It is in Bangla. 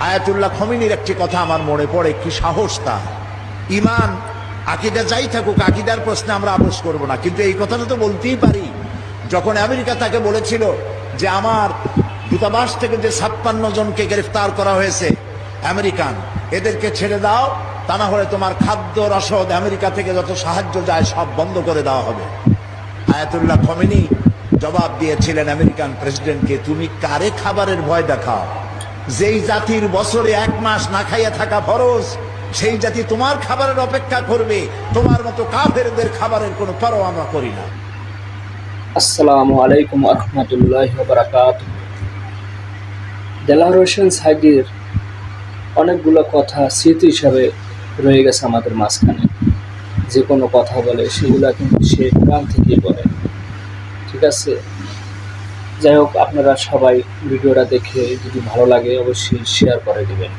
আয়াতুল্লাহ খমিনীর একটি কথা আমার মনে পড়ে, কি সাহস তার! ইমান আকীদা যাই থাকুক, আকীদার প্রশ্নে আমরা আপোষ করব না, কিন্তু এই কথাটা তো বলতেই পারি। যখন আমেরিকা তাকে বলেছিল যে আমার দূতাবাস থেকে যে 56 জনকে গ্রেফতার করা হয়েছে আমেরিকান, এদেরকে ছেড়ে দাও, তা না হলে তোমার খাদ্য রসদ আমেরিকা থেকে যত সাহায্য যায় সব বন্ধ করে দেওয়া হবে। আয়াতুল্লাহ খমেনি জবাব দিয়েছিলেন আমেরিকান প্রেসিডেন্টকে, তুমি কারে খাবারের ভয় দেখাও? যেই জাতির বছরে 1 মাস না খাইয়া থাকা ফরজ, সেই জাতি তোমার খাবারের অপেক্ষা করবে। তোমার মতো কাফেরদের খাবারের কোনো পরোয়া আমরা করি না। আসসালামু আলাইকুম ওয়া রাহমাতুল্লাহি ওয়া বারাকাতুহু। দেলাওয়ার হোসেন সাঈদীর অনেকগুলো কথা স্মৃতি হিসাবে রয়ে গেছে আমাদের মাঝখানে। যে কোনো কথা বলে সেগুলো কিন্তু সে কোরআন থেকেই বলে, ঠিক আছে? যাই হোক, আপনারা সবাই ভিডিওটা দেখে যদি ভালো লাগে অবশ্যই শেয়ার করে দিবেন।